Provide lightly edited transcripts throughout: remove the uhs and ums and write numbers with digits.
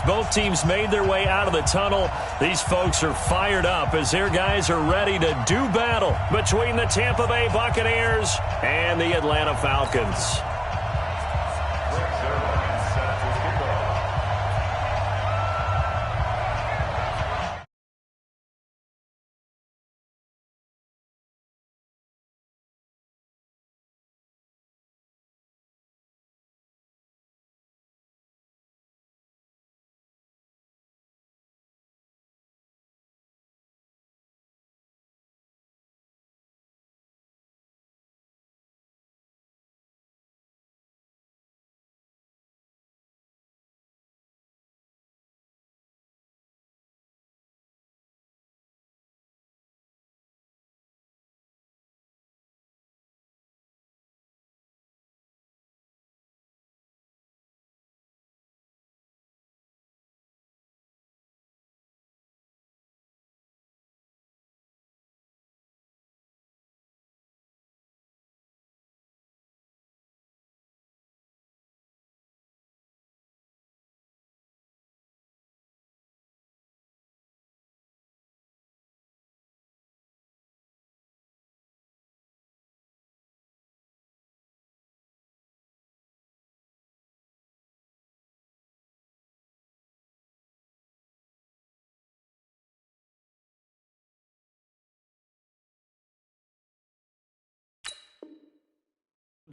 Both teams made their way out of the tunnel. These folks are fired up as their guys are ready to do battle between the Tampa Bay Buccaneers and the Atlanta Falcons.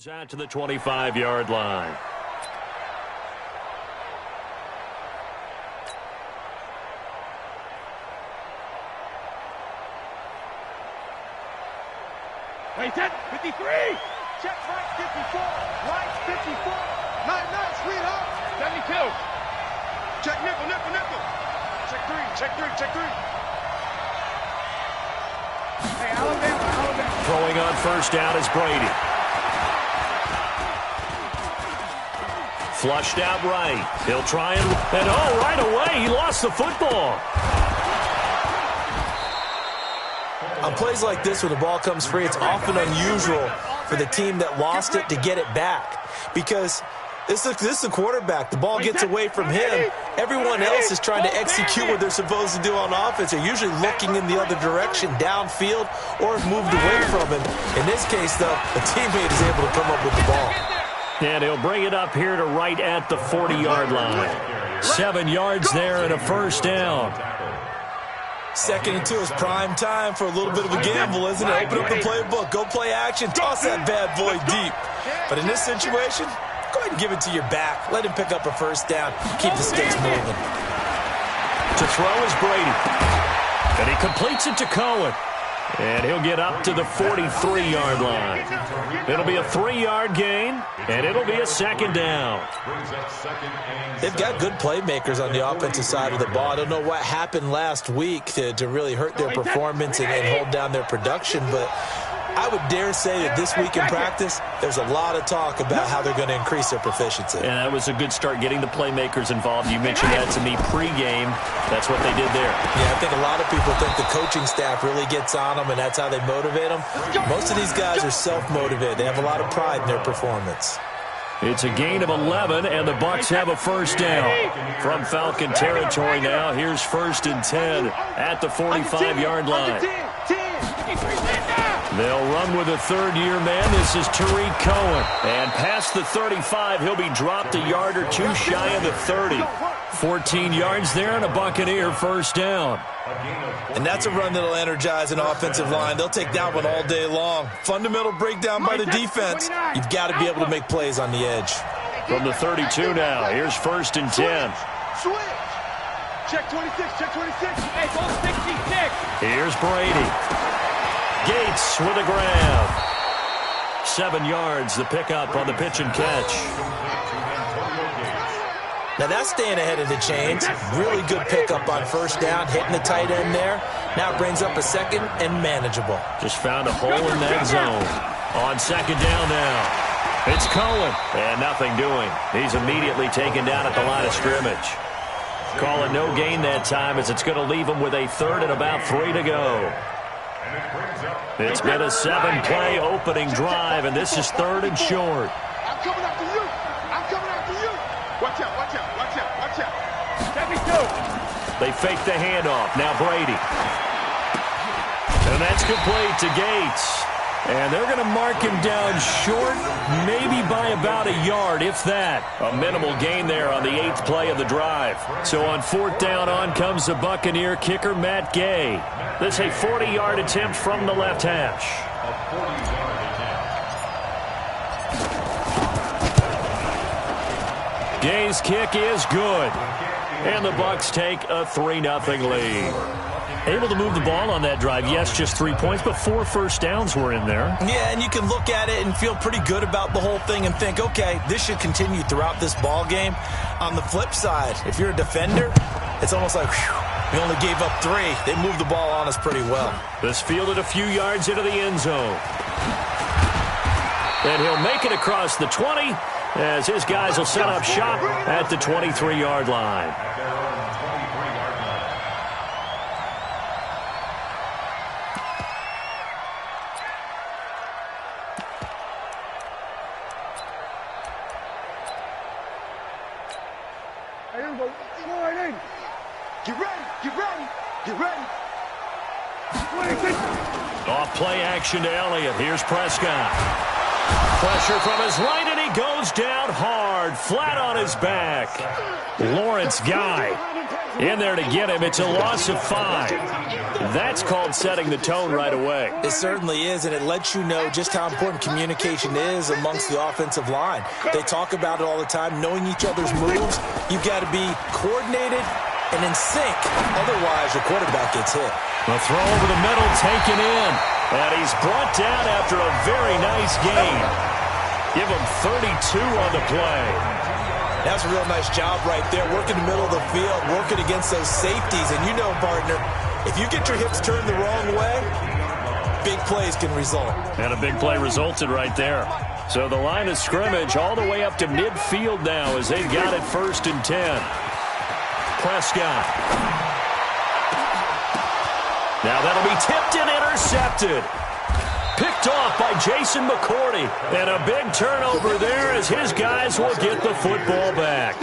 Out to the 25-yard line. Wait, 10, 53. Check right 54. Right 54. 99, sweetheart. 72. Check nickel. Check three. Hey, Alabama. Throwing on first down is Brady. Flushed out right. He'll try and right away, he lost the football. On plays like this where the ball comes free, it's often unusual for the team that lost it to get it back. Because this is the quarterback. The ball gets away from him. Everyone else is trying to execute what they're supposed to do on offense. They're usually looking in the other direction, downfield, or have moved away from him. In this case, though, a teammate is able to come up with the ball. And he'll bring it up here to right at the 40-yard line. 7 yards there and a first down. 2nd and 2 is prime time for a little bit of a gamble, isn't it? Open up the playbook, go play action, toss that bad boy deep. But in this situation, go ahead and give it to your back. Let him pick up a first down. Keep the sticks moving. To throw is Brady. And he completes it to Cohen. And he'll get up to the 43-yard line. It'll be a 3-yard gain, and it'll be a 2nd down. They've got good playmakers on the offensive side of the ball. I don't know what happened last week to really hurt their performance and hold down their production, but I would dare say that this week in practice, there's a lot of talk about how they're going to increase their proficiency. And that was a good start, getting the playmakers involved. You mentioned that to me pregame. That's what they did there. Yeah, I think a lot of people think the coaching staff really gets on them, and that's how they motivate them. Most of these guys are self-motivated. They have a lot of pride in their performance. It's a gain of 11, and the Bucs have a first down. From Falcon territory now, here's 1st and 10 at the 45-yard line. They'll run with a third-year man. This is Tariq Cohen. And past the 35, he'll be dropped a yard or two shy of the 30. 14 yards there and a Buccaneer first down. And that's a run that'll energize an offensive line. They'll take that one all day long. Fundamental breakdown by the defense. You've got to be able to make plays on the edge. From the 32 now, here's 1st and 10. Switch. Check 26, check 26. Hey, go 66. Here's Brady. Gates with a grab. 7 yards, the pickup on the pitch and catch. Now that's staying ahead of the chains. Really good pickup on first down, hitting the tight end there. Now brings up a 2nd and manageable. Just found a hole in that zone. On 2nd down now. It's Cohen. And nothing doing. He's immediately taken down at the line of scrimmage. Call it no gain that time as it's going to leave him with a 3rd and about 3 to go. It's been a 7-play opening drive, and this is 3rd and short. I'm coming after you. I'm coming after you. Watch out, watch out, watch out, watch out. They fake the handoff. Now Brady. And that's complete to Gates. And they're going to mark him down short, maybe by about a yard, if that. A minimal gain there on the 8th play of the drive. So on 4th down, on comes the Buccaneer kicker, Matt Gay. This is a 40-yard attempt from the left hash. Gay's kick is good. And the Bucs take a 3-0 lead. Able to move the ball on that drive. Yes, just 3 points, but 4 first downs were in there. Yeah, and you can look at it and feel pretty good about the whole thing and think, okay, this should continue throughout this ball game. On the flip side, if you're a defender, it's almost like, whew, we only gave up 3. They moved the ball on us pretty well. This fielded a few yards into the end zone. And he'll make it across the 20 as his guys will set up shop at the 23-yard line. Off play action to Elliott. Here's Prescott. Pressure from his right, and he goes down hard, flat on his back. Lawrence Guy in there to get him. It's a loss of 5. That's called setting the tone right away. It certainly is, and it lets you know just how important communication is amongst the offensive line. They talk about it all the time, knowing each other's moves. You've got to be coordinated and in sync. Otherwise, your quarterback gets hit. The throw over the middle taken in. And he's brought down after a very nice gain. Give him 32 on the play. That's a real nice job right there. Working the middle of the field, working against those safeties. And you know, partner, if you get your hips turned the wrong way, big plays can result. And a big play resulted right there. So the line of scrimmage all the way up to midfield now as they've got it 1st and 10. Prescott. Now that'll be tipped and intercepted. Picked off by Jason McCourty. And a big turnover there as his guys will get the football back.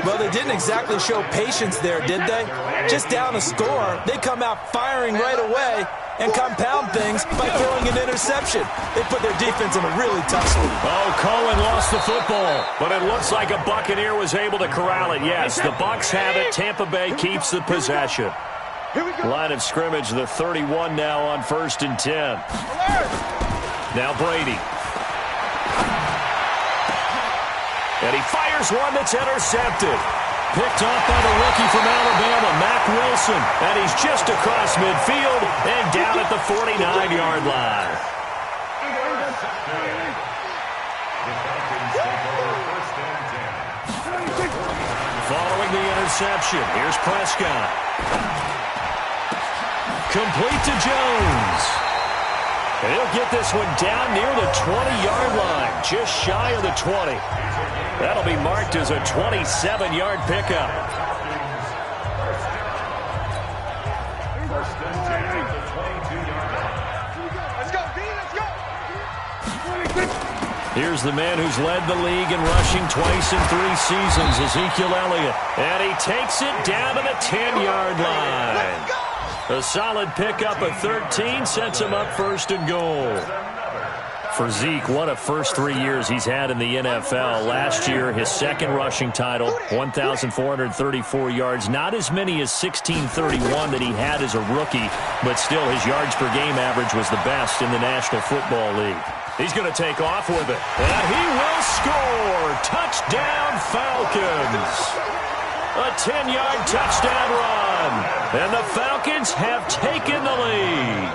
Well, they didn't exactly show patience there, did they? Just down a score, they come out firing right away and compound things by throwing an interception. They put their defense in a really tough spot. Oh, Cohen lost the football, but it looks like a Buccaneer was able to corral it. Yes, the Bucs have it. Tampa Bay keeps the possession. Line of scrimmage, the 31 now on 1st and 10. Now Brady. And he fires one that's intercepted. Picked off by the rookie from Alabama, Mack Wilson. And he's just across midfield and down at the 49-yard line. Following the interception, here's Prescott. Complete to Jones. And he'll get this one down near the 20-yard line, just shy of the 20. That'll be marked as a 27-yard pickup. Here's the man who's led the league in rushing twice in 3 seasons, Ezekiel Elliott. And he takes it down to the 10-yard line. A solid pickup of 13 sets him up 1st and goal. For Zeke, what a first 3 years he's had in the NFL. Last year, his 2nd rushing title, 1,434 yards. Not as many as 1,631 that he had as a rookie, but still his yards per game average was the best in the National Football League. He's going to take off with it, and he will score. Touchdown, Falcons. A 10-yard touchdown run, and the Falcons have taken the lead.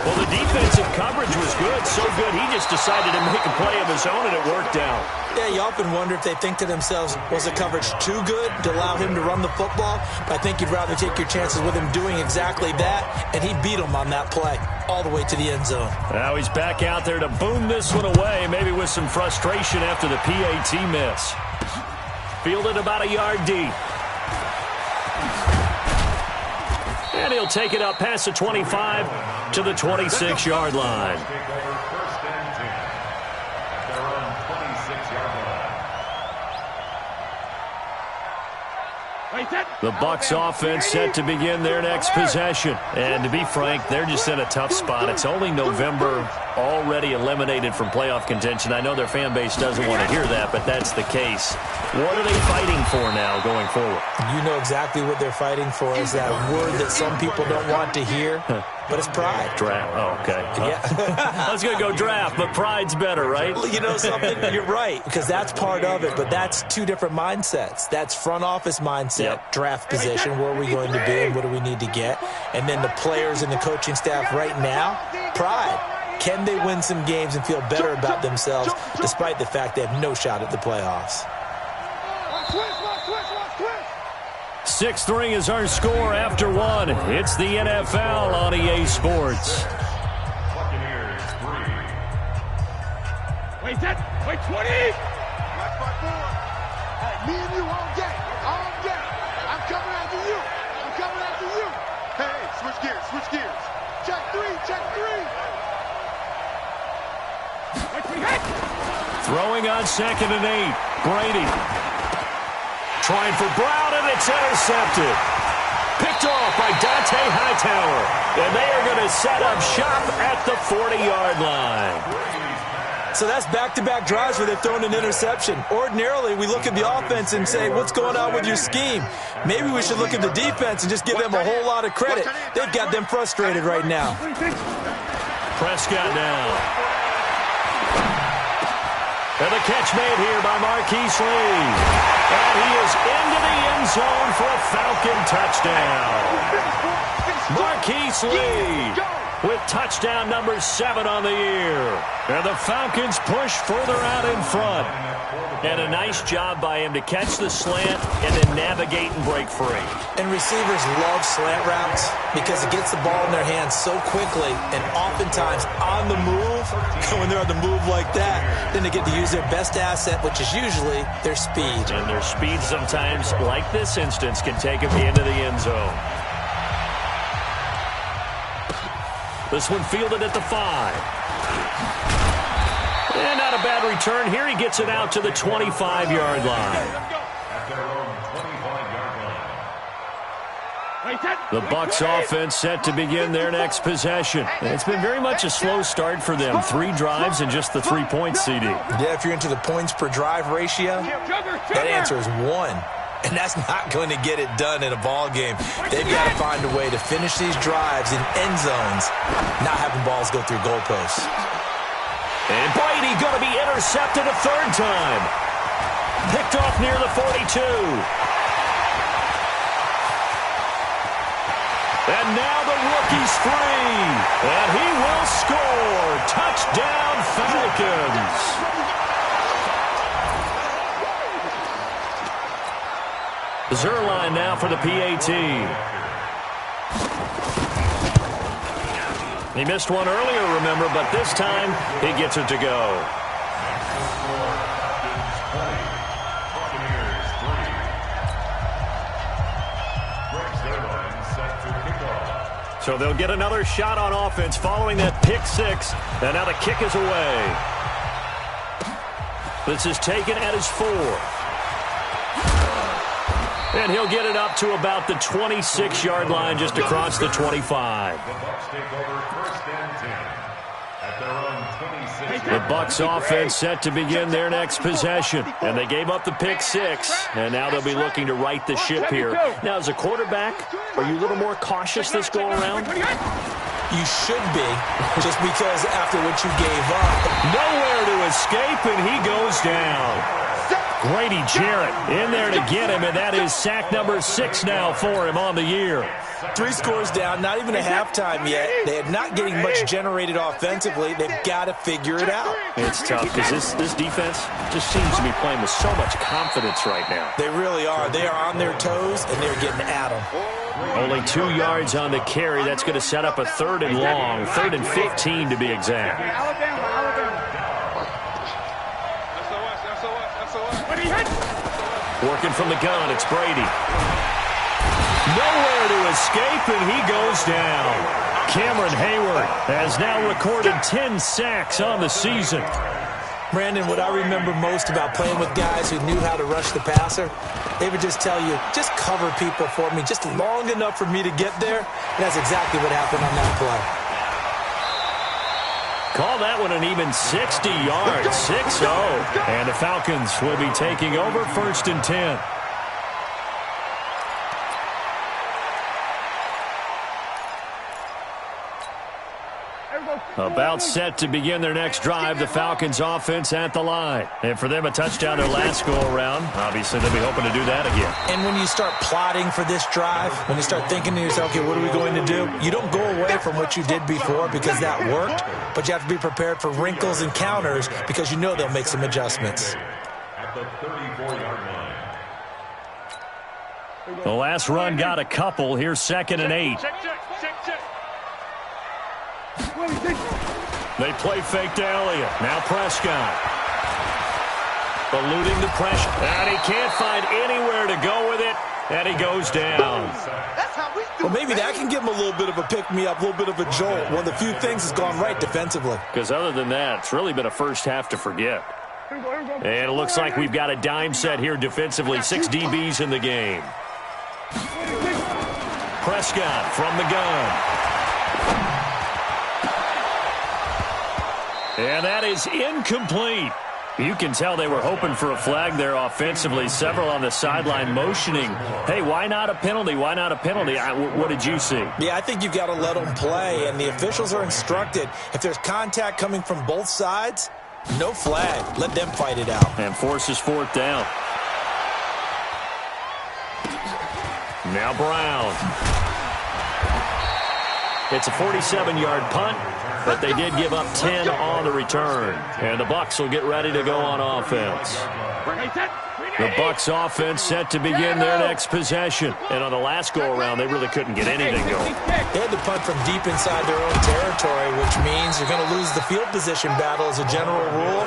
Well, the defensive coverage was good, so good he just decided to make a play of his own, and it worked out. Yeah, you often wonder if they think to themselves, was the coverage too good to allow him to run the football? But I think you'd rather take your chances with him doing exactly that, and he beat him on that play all the way to the end zone. Now he's back out there to boom this one away, maybe with some frustration after the PAT miss. Fielded about a yard deep. And he'll take it up past the 25 to the 26-yard line. The Bucs offense set to begin their next possession. And to be frank, they're just in a tough spot. It's only November, already eliminated from playoff contention. I know their fan base doesn't want to hear that, but that's the case. What are they fighting for now going forward? You know exactly what they're fighting for. Is that word that some people don't want to hear, but it's pride. Draft. Oh, okay. Yeah. I was going to go draft, but pride's better, right? You know something? You're right, because that's part of it, but that's two different mindsets. That's front office mindset, draft position, where are we going to be and what do we need to get? And then the players and the coaching staff right now, pride. Can they win some games and feel better about themselves despite the fact they have no shot at the playoffs? 6th ring is our score after one. It's the NFL on EA Sports. Wait, 20! Me and you all day. I'm coming after you. Hey, switch gears. Check three. Throwing on 2nd and 8. Brady. Trying for Brown, and it's intercepted. Picked off by Dante Hightower. And they are going to set up shop at the 40-yard line. So that's back-to-back drives where they've thrown an interception. Ordinarily, we look at the offense and say, what's going on with your scheme? Maybe we should look at the defense and just give them a whole lot of credit. They've got them frustrated right now. Prescott now. And the catch made here by Marquise Lee. And he is into the end zone for a Falcon touchdown. Marquise Lee with touchdown number 7 on the year. And the Falcons push further out in front. And a nice job by him to catch the slant and then navigate and break free. And receivers love slant routes because it gets the ball in their hands so quickly and oftentimes on the move. And when they're on the move like that, then they get to use their best asset, which is usually their speed. And their speed sometimes, like this instance, can take them into the end zone. This one fielded at the 5. And not a bad return. Here he gets it out to the 25-yard line. The Bucs offense set to begin their next possession. And it's been very much a slow start for them. 3 drives and just the 3-point CD. Yeah, if you're into the points per drive ratio, that answer is 1. And that's not going to get it done in a ball game. They've got to find a way to finish these drives in end zones, not having balls go through goalposts. And Brady going to be intercepted a 3rd time. Picked off near the 42. And now the rookie's free. And he will score. Touchdown, Falcons. Zerline now for the PAT. He missed one earlier, remember, but this time he gets it to go. So they'll get another shot on offense following that pick 6. And now the kick is away. This is taken at his 4. And he'll get it up to about the 26-yard line just across the 25. The Bucs offense set to begin their next possession. And they gave up the pick 6. And now they'll be looking to right the ship here. Now, as a quarterback, are you a little more cautious this go-around? You should be, just because after what you gave up. Nowhere to escape, and he goes down. Grady Jarrett in there to get him, and that is sack number 6 now for him on the year. 3 scores down, not even a halftime yet. They are not getting much generated offensively. They've got to figure it out. It's tough because this defense just seems to be playing with so much confidence right now. They really are. They are on their toes, and they're getting at them. Only 2 yards on the carry. That's going to set up a 3rd and long, 3rd and 15 to be exact. Working from the gun, it's Brady. Nowhere to escape, and he goes down. Cameron Hayward has now recorded 10 sacks on the season. Brandon, what I remember most about playing with guys who knew how to rush the passer, they would just tell you, just cover people for me, just long enough for me to get there. And that's exactly what happened on that play. Call that one an even 60 yards, 6-0. And the Falcons will be taking over 1st and 10. About set to begin their next drive, the Falcons offense at the line. And for them, a touchdown their last go-around. Obviously, they'll be hoping to do that again. And when you start plotting for this drive, when you start thinking to yourself, okay, what are we going to do? You don't go away from what you did before because that worked, but you have to be prepared for wrinkles and counters because you know they'll make some adjustments. At the 34-yard line. The last run got a couple. Here's 2nd and 8. Check. They play fake to Elliott. Now Prescott. Eluding the pressure. And he can't find anywhere to go with it. And he goes down. Well, maybe that can give him a little bit of a pick-me-up, a little bit of a jolt. One of the few things that's gone right defensively. Because other than that, it's really been a first half to forget. And it looks like we've got a dime set here defensively. 6 DBs in the game. Prescott from the gun. And that is incomplete. You can tell they were hoping for a flag there offensively. Several on the sideline motioning, hey, why not a penalty? Why not a penalty? What did you see? Yeah, I think you've got to let them play, and the officials are instructed. If there's contact coming from both sides, no flag. Let them fight it out. And forces 4th down. Now Brown. It's a 47-yard punt, but they did give up 10 on the return. And the Bucs will get ready to go on offense. The Bucs offense set to begin their next possession. And on the last go-around, they really couldn't get anything going. They had to punt from deep inside their own territory, which means you're going to lose the field position battle as a general rule.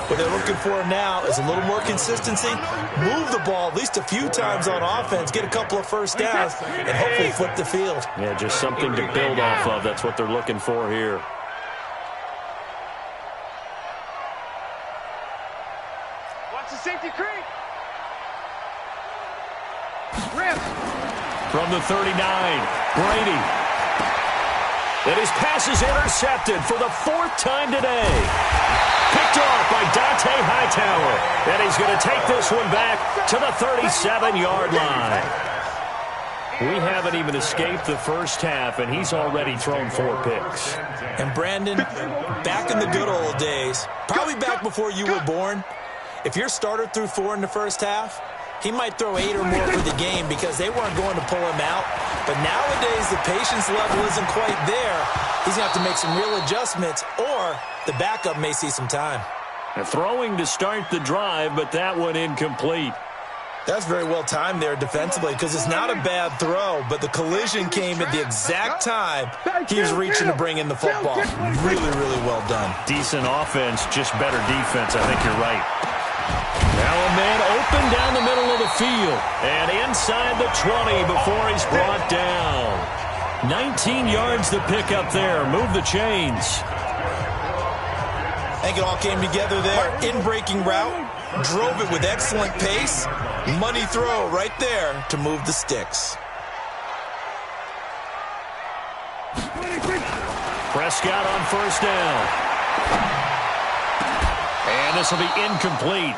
What they're looking for now is a little more consistency. Move the ball at least a few times on offense, get a couple of first downs, and hopefully flip the field. Yeah, just something to build off of. That's what they're looking for here. Watch the safety creep. From the 39, Brady. And his pass is intercepted for the 4th time today. Picked off by Dante Hightower. And he's going to take this one back to the 37-yard line. We haven't even escaped the first half, and he's already thrown 4 picks. And Brandon, back in the good old days, probably back before you were born, if your starter threw 4 in the first half, he might throw 8 or more for the game because they weren't going to pull him out. But nowadays, the patience level isn't quite there. He's going to have to make some real adjustments, or the backup may see some time. And throwing to start the drive, but that one incomplete. That's very well timed there defensively because it's not a bad throw, but the collision came at the exact time he was reaching to bring in the football. Really, really well done. Decent offense, just better defense. I think you're right. Now a man open down the middle of the field and inside the 20 before he's brought down. 19 yards to pick up there. Move the chains. I think it all came together there. In-breaking route. Drove it with excellent pace. Money throw right there to move the sticks. Prescott on 1st down. And this will be incomplete.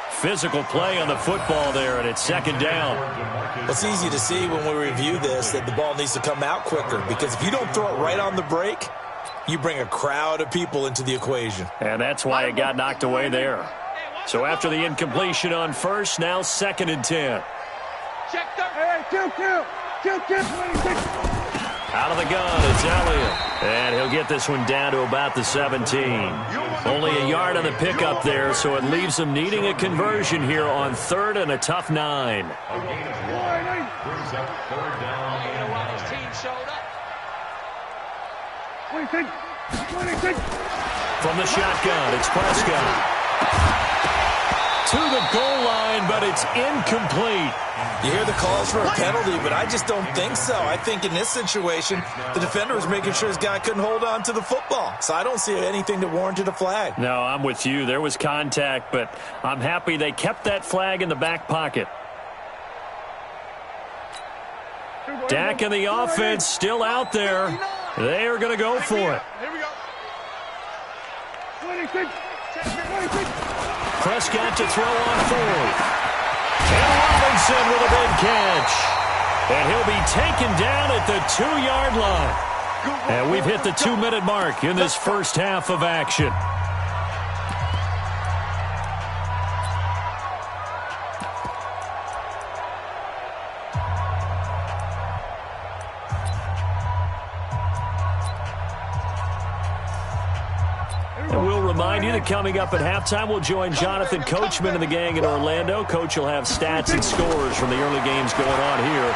Physical play on the football there, and it's 2nd down. It's easy to see when we review this that the ball needs to come out quicker because if you don't throw it right on the break, you bring a crowd of people into the equation. And that's why it got knocked away there. So after the incompletion on 1st, now 2nd and 10. Check the. Hey, kill. Out of the gun, it's Elliott. And he'll get this one down to about the 17. Only a yard on the pickup there, so it leaves them needing a conversion here on 3rd and a tough 9. Brings up 3rd down. From the shotgun, it's Prescott. to the goal line, but it's incomplete. You hear the calls for a penalty, but I just don't think so. I think in this situation, the defender was making sure his guy couldn't hold on to the football. So I don't see anything that warranted a flag. No, I'm with you. There was contact, but I'm happy they kept that flag in the back pocket. Dak and the offense still out there. They are going to go for it. Here we go. 26. Prescott to throw on fourth. And Robinson with a big catch. And he'll be taken down at the 2-yard line. And we've hit the 2-minute mark in this first half of action. And we'll remind you that coming up at halftime, we'll join Jonathan Coachman and the gang in Orlando. Coach will have stats and scores from the early games going on here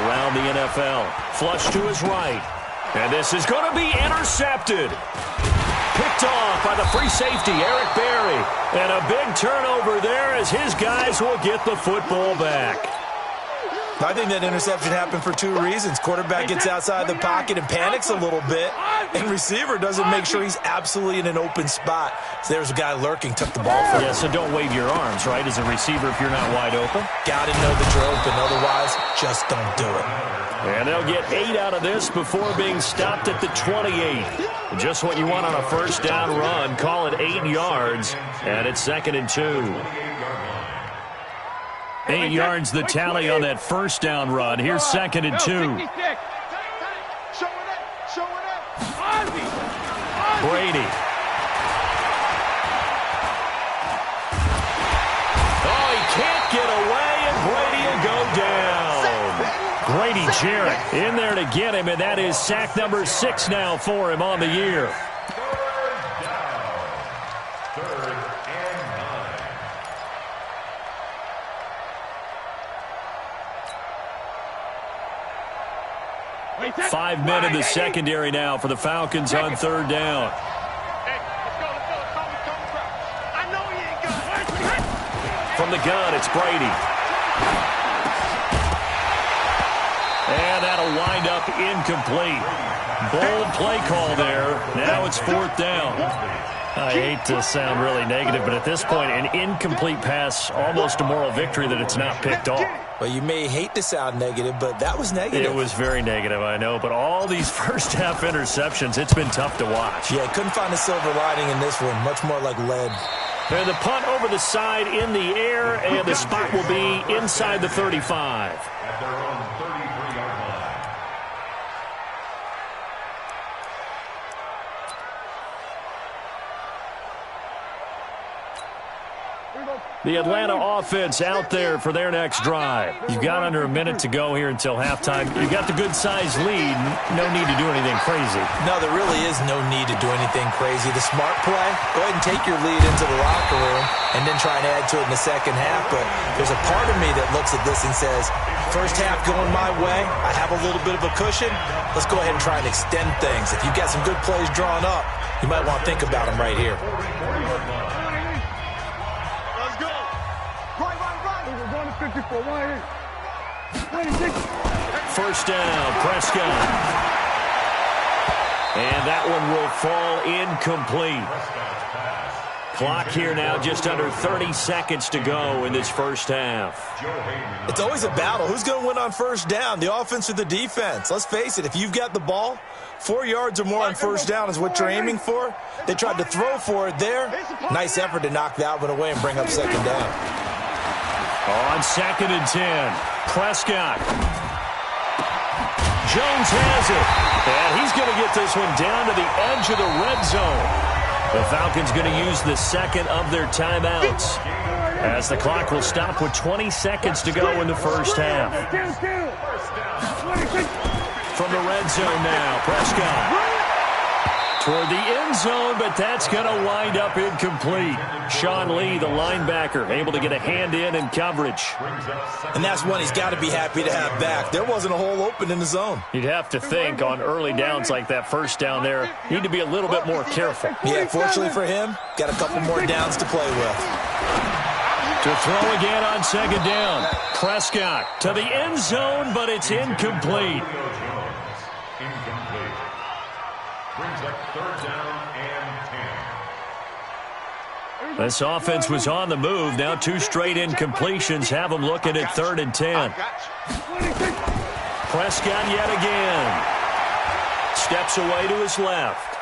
around the NFL. Flush to his right. And this is going to be intercepted. Picked off by the free safety, Eric Berry. And a big turnover there as his guys will get the football back. I think that interception happened for two reasons. Quarterback gets outside the pocket and panics a little bit, and receiver doesn't make sure he's absolutely in an open spot. So there's a guy lurking, took the ball from him. Yeah, so don't wave your arms, right, as a receiver if you're not wide open. Got to know that you're open. Otherwise, just don't do it. And they'll get 8 out of this before being stopped at the 28. Just what you want on a first down run. Call it 8 yards, and it's 2nd and 2. 8 yards the tally on that first down run. Here's 2nd and 2. Brady. Oh, he can't get away, and Brady will go down. Grady Jarrett in there to get him, and that is sack number 6 now for him on the year. Third and 9. 5 men in the secondary now for the Falcons on 3rd down. From the gun, it's Brady. And that'll wind up incomplete. Bold play call there. Now it's 4th down. I hate to sound really negative, but at this point, an incomplete pass, almost a moral victory that it's not picked off. Well, you may hate to sound negative, but that was negative. It was very negative, I know, but all these first-half interceptions, it's been tough to watch. Yeah, couldn't find a silver lining in this one. Much more like lead. And the punt over the side in the air, and the spot will be inside the 35. At their own 33-yard line. The Atlanta offense out there for their next drive. You've got under a minute to go here until halftime. You've got the good-sized lead. No need to do anything crazy. No, there really is no need to do anything crazy. The smart play, go ahead and take your lead into the locker room and then try and add to it in the second half. But there's a part of me that looks at this and says, first half going my way, I have a little bit of a cushion. Let's go ahead and try and extend things. If you've got some good plays drawn up, you might want to think about them right here. First down, Prescott. And that one will fall incomplete. Clock here now, just under 30 seconds to go in this first half. It's always a battle. Who's going to win on first down, the offense or the defense? Let's face it, if you've got the ball, 4 yards or more on first down is what you're aiming for. They tried to throw for it there. Nice effort to knock that one away and bring up second down. On 2nd and 10, Prescott. Jones has it, and he's going to get this one down to the edge of the red zone. The Falcons going to use the second of their timeouts as the clock will stop with 20 seconds to go in the first half. From the red zone now, Prescott. Toward the end zone, but that's going to wind up incomplete. Sean Lee, the linebacker, able to get a hand in coverage. And that's one he's got to be happy to have back. There wasn't a hole open in the zone. You'd have to think on early downs like that first down there, need to be a little bit more careful. Yeah, fortunately for him, got a couple more downs to play with. To throw again on second down. Prescott to the end zone, but it's incomplete. Incomplete. Brings up third down and 10. This offense was on the move. Now 2 straight incompletions have them looking at 3rd and 10. Prescott yet again. Steps away to his left.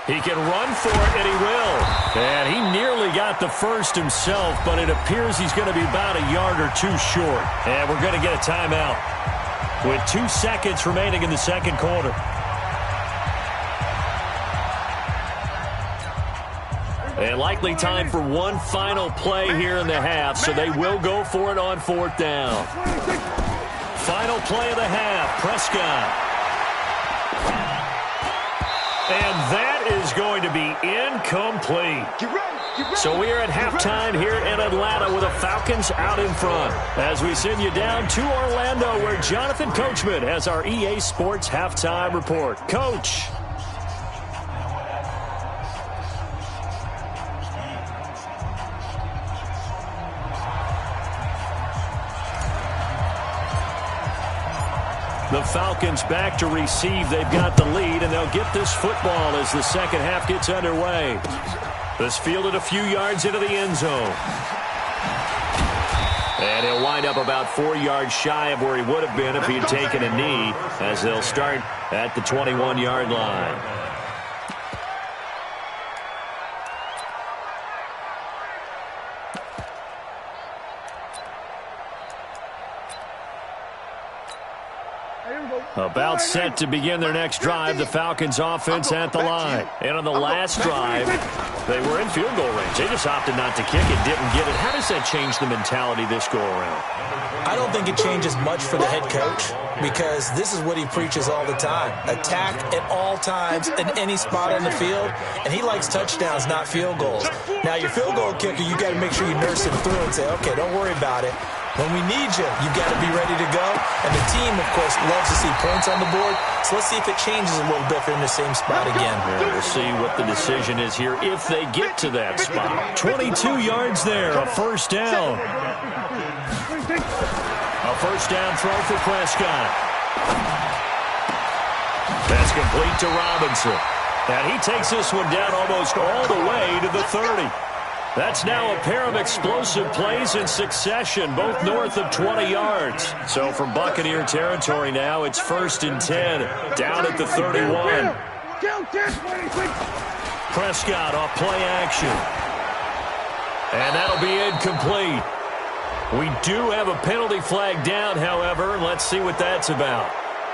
He can run for it, and he will. And he nearly got the first himself, but it appears he's going to be about a yard or 2 short. And we're going to get a timeout with 2 seconds remaining in the second quarter. And likely time for one final play here in the half, so they will go for it on 4th down. Final play of the half, Prescott. And that is going to be incomplete. So we are at halftime here in Atlanta with the Falcons out in front. As we send you down to Orlando, where Jonathan Coachman has our EA Sports halftime report. Coach. The Falcons back to receive. They've got the lead, and they'll get this football as the second half gets underway. This fielded a few yards into the end zone. And he'll wind up about 4 yards shy of where he would have been if he had taken a knee, as they'll start at the 21-yard line. About set to begin their next drive, the Falcons offense at the line. And on the last drive, they were in field goal range. They just opted not to kick it, didn't get it. How does that change the mentality this go around? I don't think it changes much for the head coach, because this is what he preaches all the time. Attack at all times in any spot on the field, and he likes touchdowns, not field goals. Now, your field goal kicker, you got to make sure you nurse him through and say, okay, don't worry about it. When we need you, you got to be ready to go. And the team, of course, loves to see points on the board. So let's see if it changes a little bit if they're in the same spot again. Yeah, we'll see what the decision is here if they get to that spot. 22 yards there, a first down. A first down throw for Prescott. That's complete to Robinson. And he takes this one down almost all the way to the 30. That's now a pair of explosive plays in succession, both north of 20 yards. So from Buccaneer territory now, it's 1st and 10, down at the 31. Prescott off play action. And that'll be incomplete. We do have a penalty flag down, however, and let's see what that's about.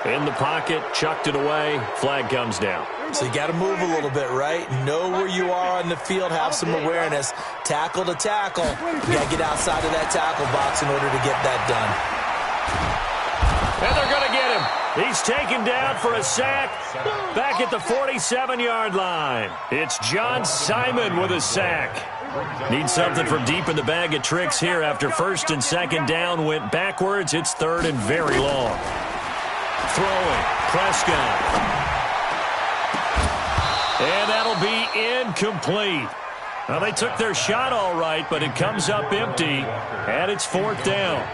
In the pocket, chucked it away, flag comes down. So you got to move a little bit, right? Know where you are on the field, have some awareness. Tackle to tackle. You got to get outside of that tackle box in order to get that done. And they're going to get him. He's taken down for a sack back at the 47-yard line. It's John Simon with a sack. Needs something from deep in the bag of tricks here after 1st and 2nd down went backwards. It's 3rd and very long. Throwing, Prescott. And that'll be incomplete. Well, they took their shot all right, but it comes up empty, and it's 4th down.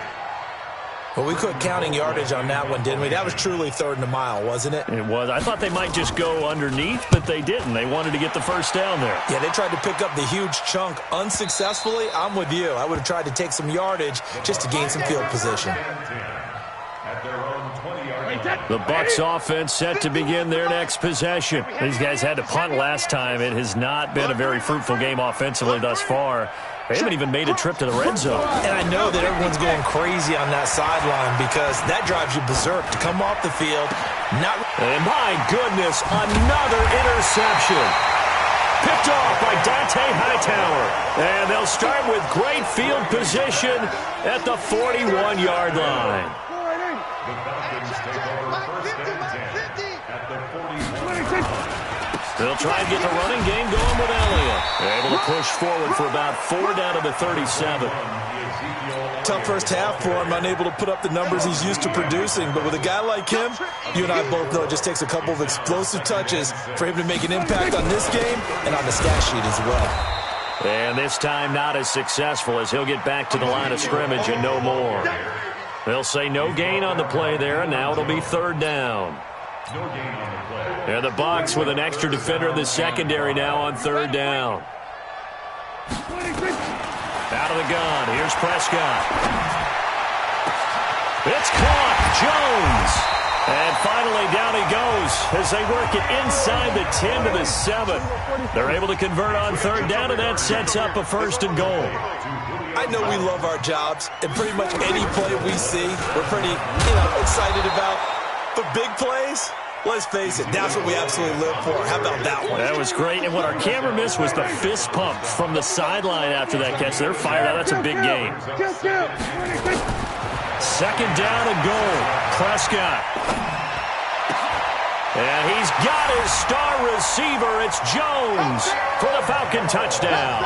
Well, we quit counting yardage on that one, didn't we? That was truly 3rd and a mile, wasn't it? It was. I thought they might just go underneath, but they didn't. They wanted to get the first down there. Yeah, they tried to pick up the huge chunk unsuccessfully. I'm with you. I would have tried to take some yardage just to gain some field position. The Bucs offense set to begin their next possession. These guys had to punt last time. It has not been a very fruitful game offensively thus far. They haven't even made a trip to the red zone. And I know that everyone's going crazy on that sideline because that drives you berserk to come off the field. And my goodness, another interception. Picked off by Dante Hightower. And they'll start with great field position at the 41-yard line. The Falcons take over 1st and 10 at the 41. They'll try and get the running game going with Elliott. Able to push forward for about 4 down to the 37. Tough first half for him, unable to put up the numbers he's used to producing. But with a guy like him, you and I both know it just takes a couple of explosive touches for him to make an impact on this game and on the stat sheet as well. And this time not as successful as he'll get back to the line of scrimmage and no more. They'll say no gain on the play there, and now it'll be third down. And the Bucs with an extra defender in the secondary now on third down. Out of the gun. Here's Prescott. It's caught. Jones. And finally, down he goes as they work it inside the 10 to the 7. They're able to convert on third down, and that sets up a first and goal. I know we love our jobs, and pretty much any play we see, we're pretty, excited about. But big plays, let's face it, that's what we absolutely live for. How about that one? That was great, and what our camera missed was the fist pump from the sideline after that catch. They're fired out. That's a big game. Second down and goal. Prescott. And he's got his star receiver. It's Jones for the Falcon touchdown.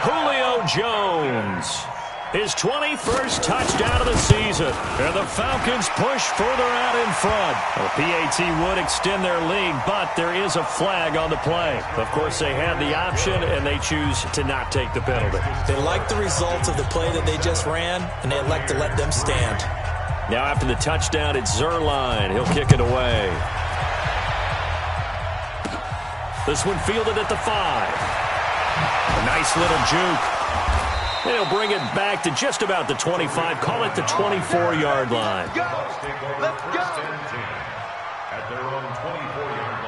Julio Jones. His 21st touchdown of the season. And the Falcons push further out in front. The PAT would extend their lead, but there is a flag on the play. Of course, they had the option, and they choose to not take the penalty. They like the results of the play that they just ran, and they elect to let them stand. Now after the touchdown, it's Zerline. He'll kick it away. This one fielded at the 5. A nice little juke. And he'll bring it back to just about the 25. Call it the 24-yard line. Let's go. At their own 24-yard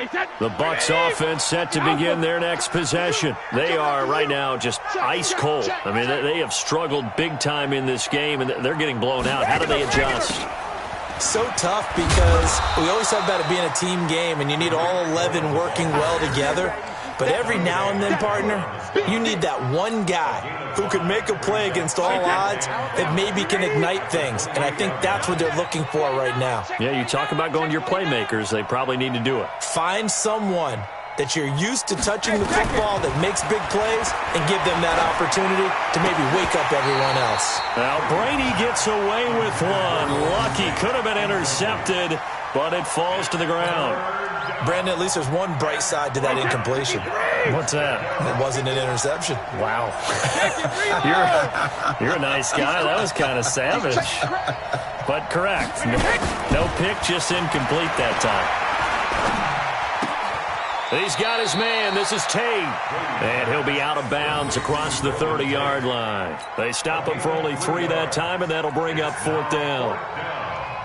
line. The Bucs offense set to begin their next possession. They are right now just ice cold. I mean, they have struggled big time in this game, and they're getting blown out. How do they adjust? So tough because we always talk about it being a team game, and you need all 11 working well together. But every now and then, partner, you need that one guy who can make a play against all odds that maybe can ignite things. And I think that's what they're looking for right now. Yeah, you talk about going to your playmakers. They probably need to do it. Find someone that you're used to touching the football that makes big plays and give them that opportunity to maybe wake up everyone else. Now, Brady gets away with one. Lucky. Could have been intercepted, but it falls to the ground. Brandon, at least there's one bright side to that incompletion. What's that? It wasn't an interception. Wow. You're a nice guy. That was kind of savage. But correct. No pick, just incomplete that time. He's got his man. This is Tate. And he'll be out of bounds across the 30-yard line. They stop him for only 3 that time, and that'll bring up fourth down.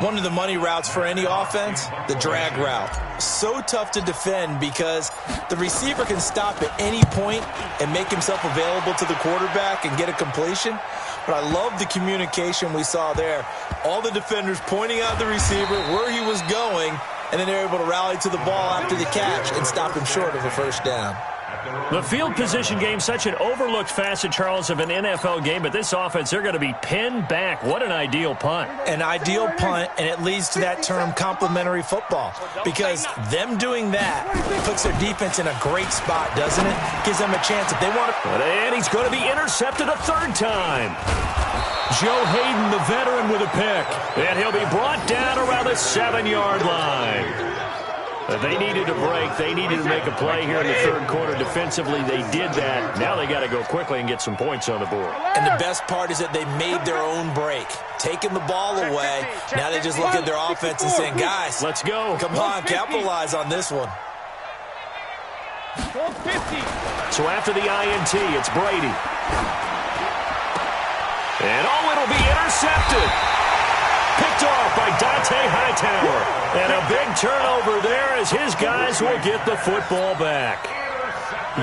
One of the money routes for any offense, the drag route. So tough to defend because the receiver can stop at any point and make himself available to the quarterback and get a completion. But I love the communication we saw there. All the defenders pointing out the receiver, where he was going, and then they're able to rally to the ball after the catch and stop him short of a first down. The field position game, such an overlooked facet, Charles, of an NFL game, but this offense, they're going to be pinned back. What an ideal punt. An ideal punt, and it leads to that term complementary football, because them doing that puts their defense in a great spot, doesn't it? Gives them a chance if they want to. And he's going to be intercepted a third time. Joe Hayden, the veteran, with a pick, and he'll be brought down around the 7-yard line. They needed a break. They needed to make a play here in the third quarter. Defensively, they did that. Now they got to go quickly and get some points on the board. And the best part is that they made their own break. Taking the ball away. Now they just look at their offense and saying, guys, let's go. Come on, capitalize on this one. So after the INT, it's Brady. And it'll be intercepted. Picked off by Dante Hightower. And a big turnover there as his guys will get the football back.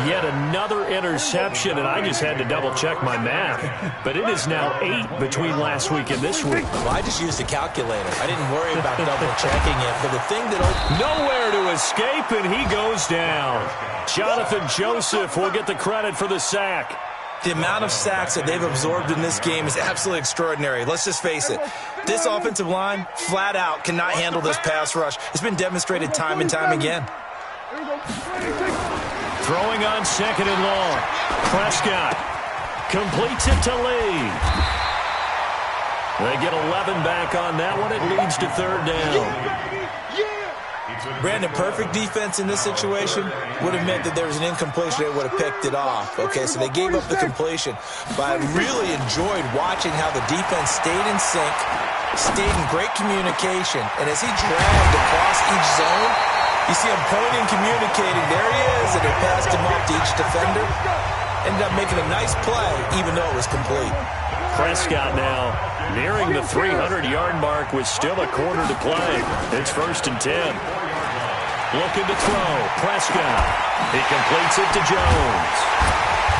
Yet another interception, and I just had to double-check my math. But it is now 8 between last week and this week. Well, I just used a calculator. I didn't worry about double-checking it. But the thing that... Nowhere to escape, and he goes down. Jonathan Joseph will get the credit for the sack. The amount of sacks that they've absorbed in this game is absolutely extraordinary. Let's just face it. This offensive line, flat out, cannot handle this pass rush. It's been demonstrated time and time again. Throwing on second and long. Prescott completes it to Lee. They get 11 back on that one. It leads to third down. Brandon, perfect defense in this situation would have meant that there was an incompletion. They would have picked it off. Okay, so they gave up the completion. But I really enjoyed watching how the defense stayed in sync, stayed in great communication. And as he dragged across each zone, you see him pointing, communicating. There he is, and they passed him off to each defender. Ended up making a nice play, even though it was complete. Prescott now nearing the 300-yard mark with still a quarter to play. It's 1st and 10. Looking to throw. Prescott. He completes it to Jones.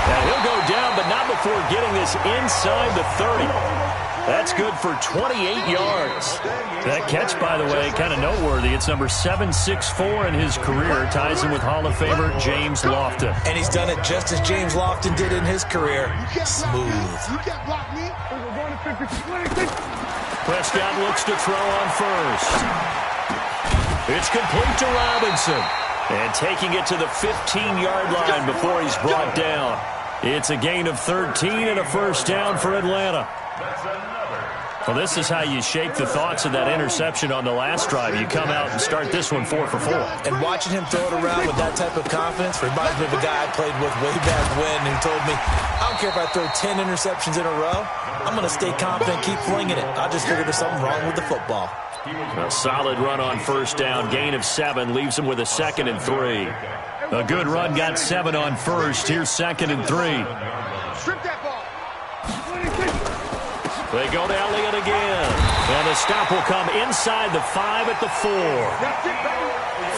And he'll go down, but not before getting this inside the 30. That's good for 28 yards. That catch, by the way, kind of noteworthy. It's number 764 in his career. Ties him with Hall of Famer James Lofton. And he's done it just as James Lofton did in his career. Smooth. Prescott looks to throw on first. It's complete to Robinson. And taking it to the 15-yard line before he's brought down. It's a gain of 13 and a 1st down for Atlanta. Well, this is how you shake the thoughts of that interception on the last drive. You come out and start this one 4 for 4. And watching him throw it around with that type of confidence reminds me of a guy I played with way back when who told me, I don't care if I throw 10 interceptions in a row. I'm going to stay confident, keep flinging it. I just figured there's something wrong with the football. A solid run on 1st down. Gain of 7 leaves him with a 2nd and 3. A good run got 7 on 1st. Here's 2nd and 3. Strip that ball. They go to Elliott again. And the stop will come inside the 5 at the 4.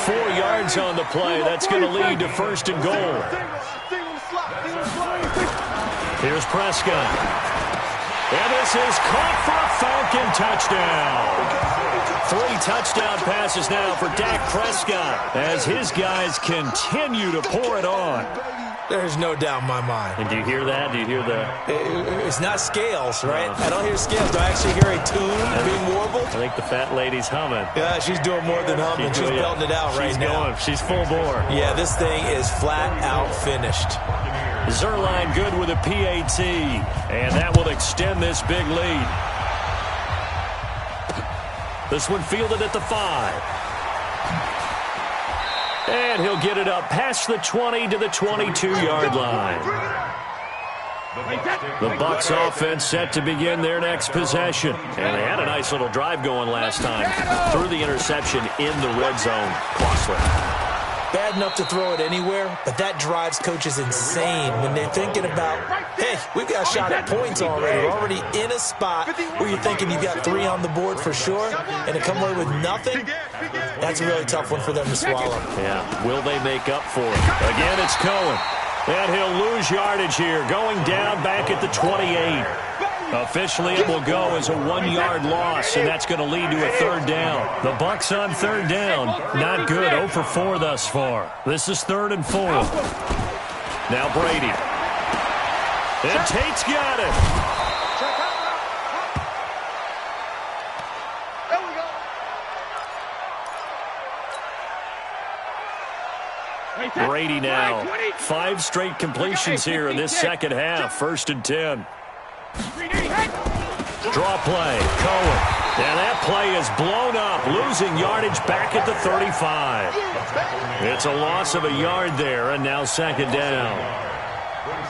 4 yards on the play. That's going to lead to 1st and goal. Here's Prescott. And this is caught for a Falcon touchdown. 3 touchdown passes now for Dak Prescott as his guys continue to pour it on. There's no doubt in my mind. And do you hear that? Do you hear the... It's not scales, right? I don't hear scales. Do I actually hear a tune being warbled? I think the fat lady's humming. Yeah, she's doing more than humming. She's belting it out right now. She's full bore. Yeah, this thing is flat out finished. Zerline good with a PAT, and that will extend this big lead. This one fielded at the 5. And he'll get it up past the 20 to the 22-yard line. The Bucs offense set to begin their next possession. And they had a nice little drive going last time. Threw the interception in the red zone. Costly. Bad enough to throw it anywhere, but that drives coaches insane when they're thinking about, hey, we've got a shot at points already. We're already in a spot where you're thinking you've got 3 on the board for sure, and to come away with nothing, that's a really tough one for them to swallow. Yeah, will they make up for it? Again, it's Cohen. And he'll lose yardage here, going down back at the 28. Officially, it will go as a 1-yard loss, and that's going to lead to a 3rd down. The Bucs on 3rd down. Not good. 0 for 4 thus far. This is 3rd and 4. Now Brady. And Tate's got it. Brady now. 5 straight completions here in this second half. 1st and 10. Draw play. Cohen. And that play is blown up. Losing yardage back at the 35. It's a loss of a yard there, and now 2nd down.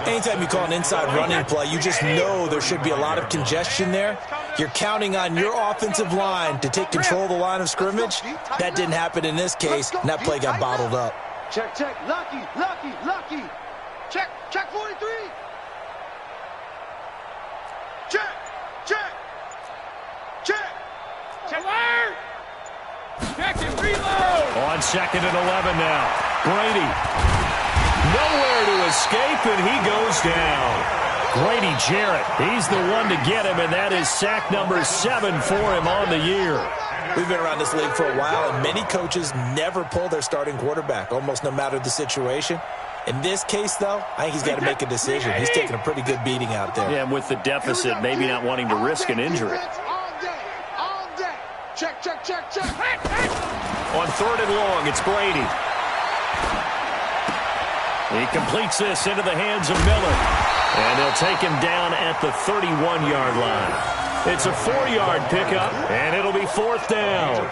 Anytime you call an inside running play, you just know there should be a lot of congestion there. You're counting on your offensive line to take control of the line of scrimmage. That didn't happen in this case, and that play got bottled up. Check, check. Lucky. Check 43. Check. Check and reload. On 2nd and 11 now. Brady. Nowhere to escape, and he goes down. Grady Jarrett, he's the one to get him, and that is sack number 7 for him on the year. We've been around this league for a while, and many coaches never pull their starting quarterback, almost no matter the situation. In this case, though, I think he's got to make a decision. He's taking a pretty good beating out there. Yeah, and with the deficit, maybe not wanting to risk an injury. All day. Check. On 3rd and long, it's Brady. He completes this into the hands of Miller. And they'll take him down at the 31-yard line. It's a 4-yard pickup, and it'll be 4th down.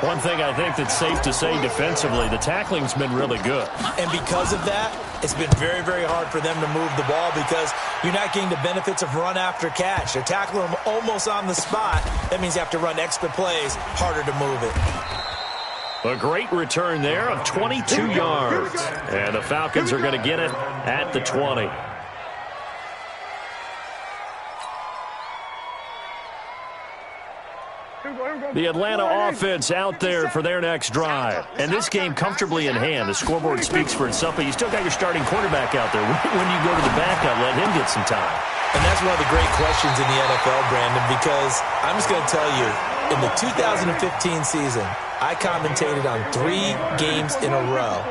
One thing I think that's safe to say defensively, the tackling's been really good. And because of that, it's been very, very hard for them to move the ball because you're not getting the benefits of run after catch. They're tackling them almost on the spot. That means you have to run extra plays, harder to move it. A great return there of 22 yards. And the Falcons are going to get it at the 20. The Atlanta offense out there for their next drive. And this game comfortably in hand. The scoreboard speaks for itself, but you still got your starting quarterback out there. When you go to the backup, let him get some time. And that's one of the great questions in the NFL, Brandon, because I'm just going to tell you, in the 2015 season, I commentated on 3 games in a row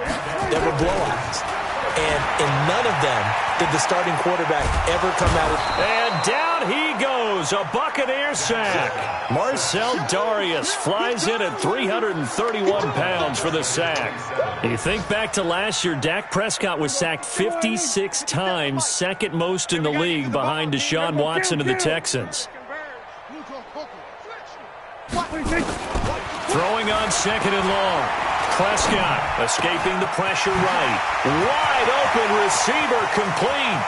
that were blowouts. And in none of them did the starting quarterback ever come out of... And down he goes, a Buccaneer sack. Marcel Darius flies in at 331 pounds for the sack. You think back to last year, Dak Prescott was sacked 56 times, second most in the league behind Deshaun Watson of the Texans. Throwing on 2nd and long. Prescott escaping the pressure right. Wide open receiver complete.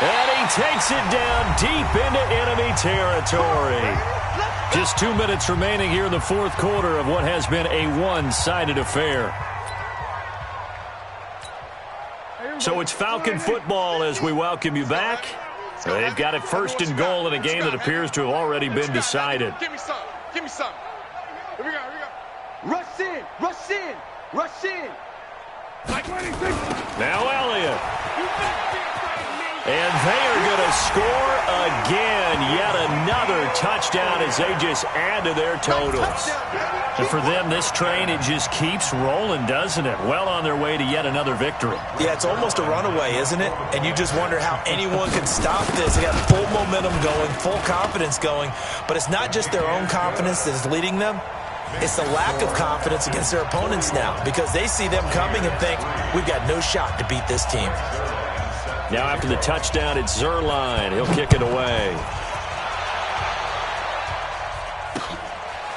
And he takes it down deep into enemy territory. Just 2 minutes remaining here in the 4th quarter of what has been a one-sided affair. So it's Falcon football as we welcome you back. They've got it 1st and goal in a game that appears to have already been decided. Give me some. Give me some. Here we go. Here we go. Rush in. Rush in. Rush in. Now Elliott. And they are going to score again. Yet another touchdown as they just add to their totals. And for them, this train, it just keeps rolling, doesn't it? Well on their way to yet another victory. Yeah, it's almost a runaway, isn't it? And you just wonder how anyone could stop this. They got full momentum going, full confidence going. But it's not just their own confidence that is leading them. It's the lack of confidence against their opponents now because they see them coming and think, we've got no shot to beat this team. Now after the touchdown, it's Zerline. He'll kick it away.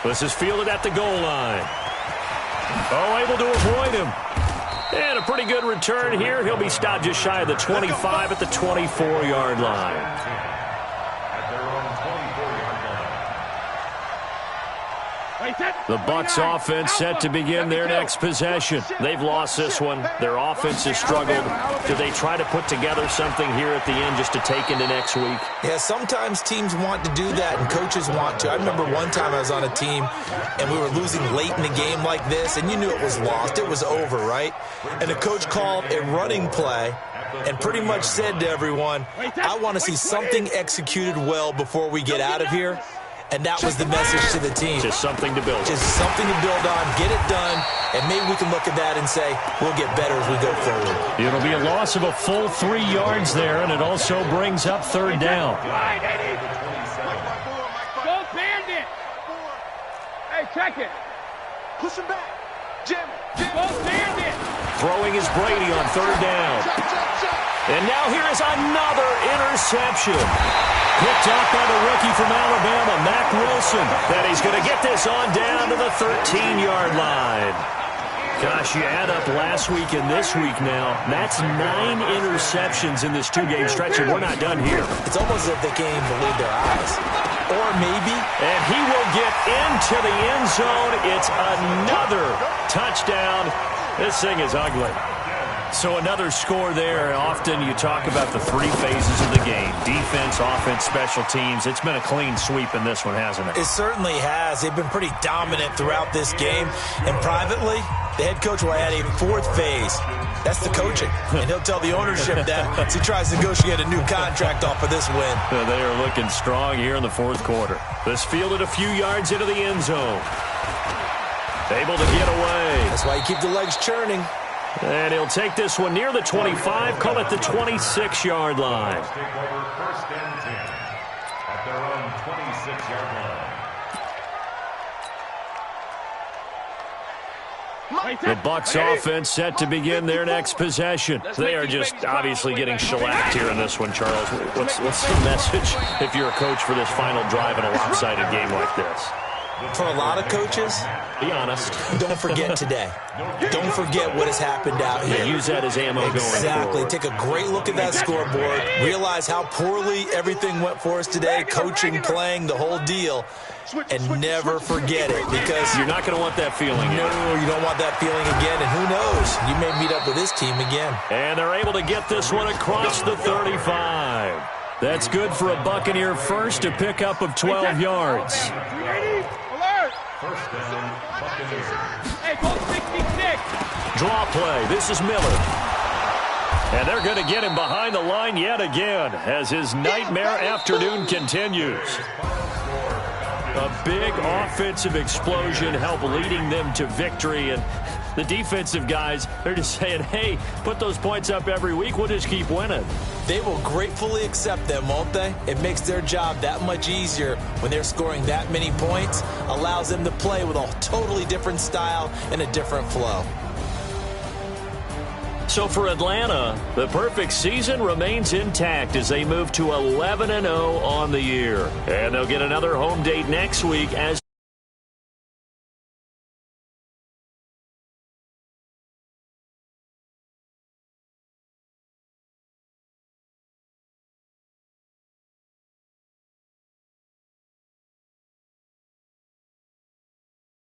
This is fielded at the goal line. Oh, able to avoid him. And a pretty good return here. He'll be stopped just shy of the 25 at the 24-yard line. The Bucs offense set to begin their next possession. They've lost this one. Their offense has struggled. Do they try to put together something here at the end just to take into next week? Yeah, sometimes teams want to do that and coaches want to. I remember one time I was on a team and we were losing late in the game like this and you knew it was lost. It was over, right? And the coach called a running play and pretty much said to everyone, I want to see something executed well before we get out of here. And that was the message to the team. Just something to build on. Just something to build on, get it done, and maybe we can look at that and say, we'll get better as we go forward. It'll be a loss of a full 3 yards there, and it also brings up 3rd down. Go Bandit. Hey, check it. Push him back. Jim. Go Bandit. Throwing is Brady on 3rd down. And now here is another interception. Picked up by the rookie from Alabama, Mack Wilson. And he's going to get this on down to the 13-yard line. Gosh, you add up last week and this week now. That's 9 interceptions in this 2-game stretch, and we're not done here. It's almost as if they can't even believe their eyes. Or maybe. And he will get into the end zone. It's another touchdown. This thing is ugly. So another score there. Often you talk about the 3 phases of the game. Defense, offense, special teams. It's been a clean sweep in this one, hasn't it? It certainly has. They've been pretty dominant throughout this game. And privately, the head coach will add a 4th phase. That's the coaching. And he'll tell the ownership that as he tries to negotiate a new contract off of this win. They are looking strong here in the 4th quarter. This fielded a few yards into the end zone. Able to get away. That's why you keep the legs churning. And he'll take this one near the 25, call it the 26-yard line. Take over 1st and 10 at their own 26-yard The Bucs offense set to begin their next possession. They are just obviously getting shellacked here in this one, Charles. What's the message if you're a coach for this final drive in a lopsided game like this? For a lot of coaches, be honest. Don't forget today. Don't forget what has happened out here. Use that as ammo going forward. Exactly. Take a great look at that scoreboard. Realize how poorly everything went for us today, coaching, playing, the whole deal. And never forget it, because you're not going to want that feeling. No, you don't want that feeling again. And who knows? You may meet up with this team again. And they're able to get this one across the 35. That's good for a Buccaneer first, to pick up of 12 yards. First down, Buccaneers. Hey, go 66. Draw play. This is Miller. And they're going to get him behind the line yet again as his nightmare afternoon continues. A big offensive explosion helped leading them to victory. And the defensive guys, they're just saying, hey, put those points up every week. We'll just keep winning. They will gratefully accept them, won't they? It makes their job that much easier when they're scoring that many points. Allows them to play with a totally different style and a different flow. So for Atlanta, the perfect season remains intact as they move to 11-0 on the year. And they'll get another home date next week as